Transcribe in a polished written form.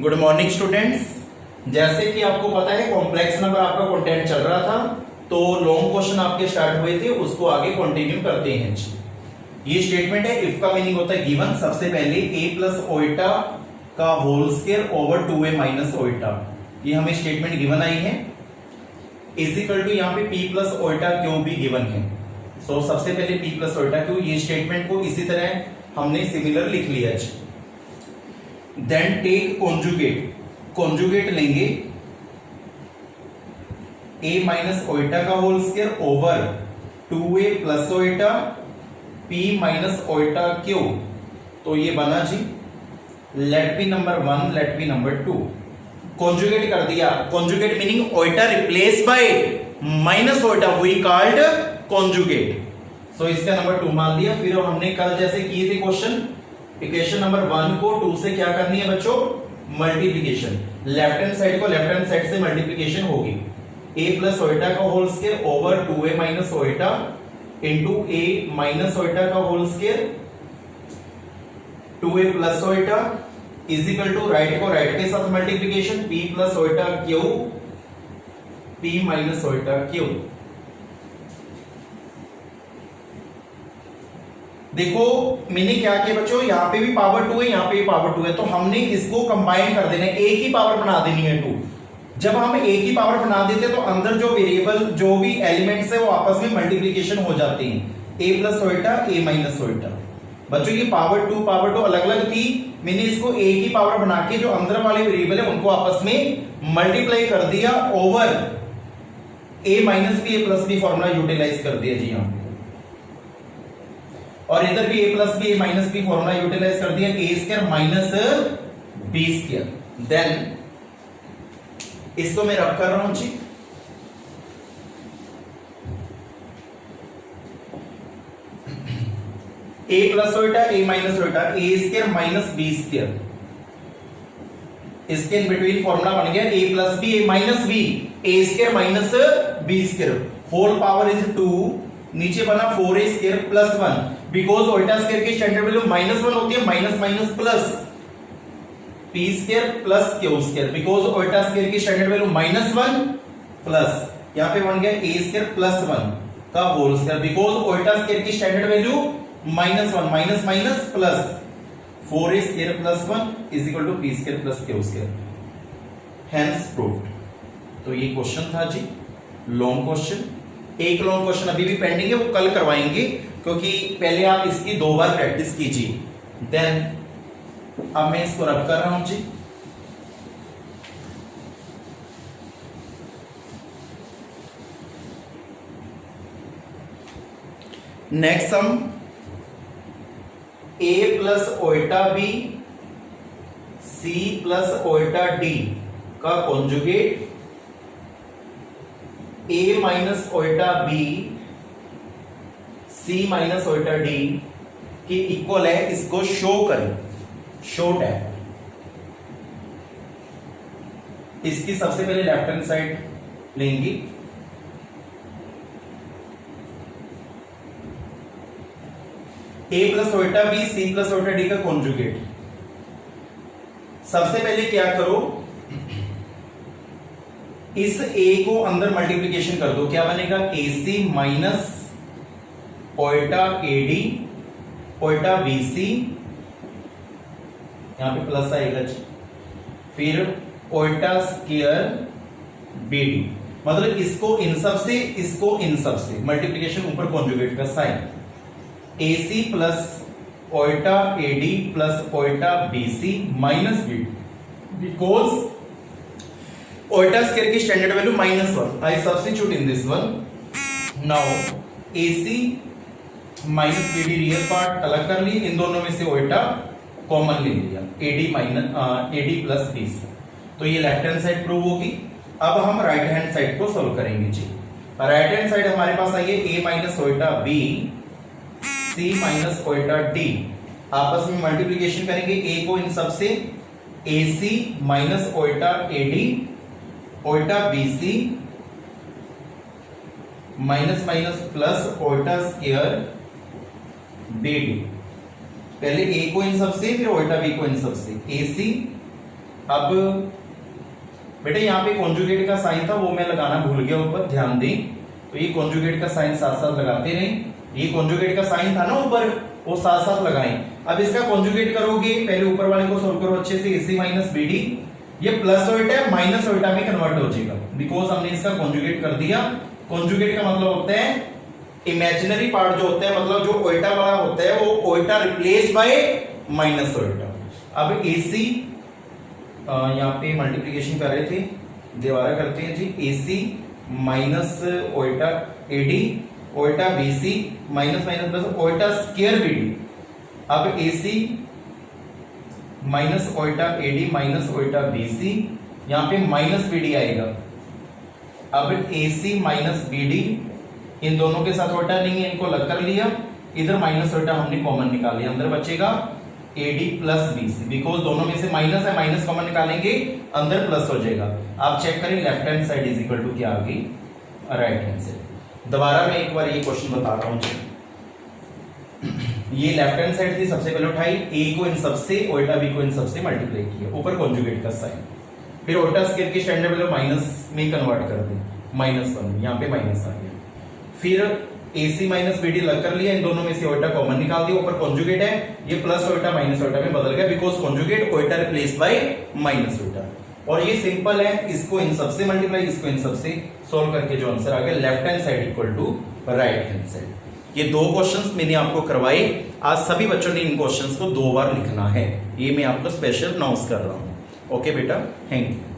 Good morning students. जैसे कि आपको पता है कॉम्प्लेक्स नंबर आपका कंटेंट चल रहा था, तो लॉन्ग क्वेश्चन आपके स्टार्ट हुए थे, उसको आगे कंटिन्यू करते हैं। ये स्टेटमेंट है, इफ का मीनिंग होता है गिवन। सबसे पहले a प्लस ओइटा का whole square over 2a minus ओइटा, ये हमें स्टेटमेंट गिवन आई है। इज इक्वल टू यहाँ पे p प्लस ओइटा क्यों भी गिवन है। सो सबसे पहले p प्लस ओइटा क्यों, ये स्टेटमेंट को इसी तरह हमने सिमिलर लिख लिया। देन टेक कॉन्जुगेट, कॉन्जुगेट लेंगे a माइनस ओइटा का whole square over 2a plus iota p minus iota q. तो ये बना z let be number 1, let be number 2। Conjugate कर दिया, conjugate meaning iota replace by minus iota, we called conjugate. So इसका number 2 मान लिया। फिर हमने कल जैसे किए थे क्वेश्चन, इक्वेशन नंबर 1 को 2 से क्या करनी है बच्चों, मल्टीप्लीकेशन। लेफ्ट हैंड साइड को लेफ्ट हैंड साइड से मल्टीप्लीकेशन होगी। a प्लस ओइटा का whole square over 2a minus iota into a minus iota का whole square 2a plus iota is equal to right को राइट के साथ multiplication p plus iota q p minus iota q. देखो मैंने क्या किया बच्चों, यहाँ पे भी पावर 2 है, यहाँ पे भी पावर 2 है, तो हमने इसको कंबाइन कर देना है, एक ही पावर बना देनी है 2। जब हम एक ही पावर बना देते तो अंदर जो वेरिएबल जो भी एलिमेंट्स है वो आपस में मल्टीप्लीकेशन हो जाते हैं। a प्लस ओइटा a माइनस ओइटा। बच्चों ये पावर 2 अलग अलग थी, मैंने इसको एक ही पावर बना के जो अंदर वाले वेरिएबल है उनको आपस में मल्टीप्लाई कर दिया over a minus B a plus B formula utilize कर दिया जी यहाँ पे। और इधर भी a plus B a minus B formula utilize कर दिया, a square minus B square. Then इसको मैं रब कर रहा हूं जी। a प्लस ओइटा a माइनस ओइटा a square minus B square, इसके इन बिटवीन फॉर्मूला बन गया a plus B a minus B a square minus B square whole power is 2, नीचे बना 4a square plus 1, because iota square की standard value -1 होती है, minus minus plus p square plus q square, because iota square की standard value -1 plus यहां पे बन गया a स्क्वायर प्लस 1 का whole square, because iota square की standard value -1 minus minus plus 4a square plus 1 is equal to p square plus q square, hence proved. तो ये question था जी लॉन्ग क्वेश्चन। एक लॉन्ग क्वेश्चन अभी भी pending है, वो कल करवाएंगे, क्योंकि पहले आप इसकी 2 बार प्रैक्टिस कीजिए। देन अब मैं इसको रब कर रहा हूं जी। Next sum a plus iota b c plus iota d का conjugate a minus iota b c minus iota d के इक्वल है, इसको शो करें। शो टैब, इसकी सबसे पहले लेफ्ट हैंड साइड लेंगे, a plus iota b c plus iota d का कॉन्जुगेट। सबसे पहले क्या करो, इस a को अंदर मल्टीप्लीकेशन कर दो, क्या बनेगा ac minus Oita ad Oita bc, यहां पे प्लस आएगा जी, फिर ओइटा स्क्वायर bd, मतलब इसको इन सब से इसको इन सब से मल्टीप्लीकेशन ऊपर कॉन्जुगेट का sign, ac plus iota ad plus iota bc minus bd, because iota square की standard value -1, I substitute in this one. Now ac minus bd real part अलग कर लिए, इन दोनों में से ओइटा कॉमन ले लिया, ad प्लस bc। तो ये लेफ्ट हैंड साइड प्रूव होगी। अब हम राइट हैंड साइड को सोल्व करेंगे जी। राइट हैंड साइड हमारे पास आई है a minus Oita b c minus Oita d, आपस में मल्टीप्लीकेशन करेंगे a को इन सब से, ac minus Oita ad Oita bc minus minus plus Oita square bd, पहले a को इन सबसे फिर ओल्टा b को इन सबसे, ac अब बेटे यहाँ पे कॉन्जुगेट का साइन था वो मैं लगाना भूल गया ऊपर, ध्यान दें। तो ये कॉन्जुगेट का साइन साथ साथ लगाते रहें, ये कॉन्जुगेट का साइन था ना ऊपर, वो साथ साथ लगाएं। अब इसका कॉन्जुगेट करोगे, पहले ऊपर वाले को सोल्व करो अच्छे से, AC माइनस BD, ये प्लस उल्टा माइनस उल्टा में कन्वर्ट हो जाएगा, बिकॉज हमने इसका कॉन्जुगेट कर दिया। कॉन्जुगेट का मतलब होता है इमेजिनरी पार्ट जो होता है, मतलब जो उल्टा वाला होता है वो उल्टा रिप्लेस बाय माइनस उल्टा। अब AC यहाँ पे मल्टीप्लीकेशन कर रहे थे, दोबारा करते हैं जी। AC माइनस उल्टा AD उल्टा BC माइनस माइनस प्लस उल्टा स्क्वायर BD। अब AC माइनस उल्टा AD माइनस उल्टा BC, यहाँ पे माइनस BD आएगा। अब AC माइनस BD, इन दोनों के साथ उल्टा नहीं है, इनको अलग कर लिया, इधर माइनस उल्टा हमने कॉमन निकाल लिया, अंदर बचेगा AD प्लस BC, बिकॉज दोनों में से माइनस है, माइनस कॉमन निकालेंगे अंदर प्लस हो जाएगा। आप चेक करें left hand side is equal to क्या आ गई, राइट हैंड साइड। दोबारा मैं एक बार ये क्वेश्चन बता रहा हूं, ये लेफ्ट हैंड साइड थी, सबसे पहले उठाई, A को इन सबसे उल्टा B को इन सबसे मल्टीप्लाई किया, ऊपर कॉन्जुगेट का साइन, फिर उल्टा स्क्वायर की स्टैंडर्ड वैल्यू माइनस में कन्वर्ट कर दी, -1, यहाँ पे माइनस आ गया। फिर AC माइनस BD अलग कर लिया, इन दोनों में से उल्टा कॉमन निकाल दिया, ऊपर कॉन्जुगेट है, ये प्लस उल्टा माइनस उल्टा में बदल गया, बिकॉज कॉन्जुगेट उल्टा रिप्लेस बाय माइनस उल्टा। और ये सिंपल है, इसको इन सबसे मल्टीप्लाई, इसको इन सबसे सोल्व करके जो आंसर आ गया left hand side equal to right hand side. ये 2 क्वेश्चंस मैंने आपको करवाए, आज सभी बच्चों ने इन क्वेश्चंस को 2 बार लिखना है, ये मैं आपको स्पेशल अनाउंस कर रहा हूं। ओके बेटा, थैंक यू।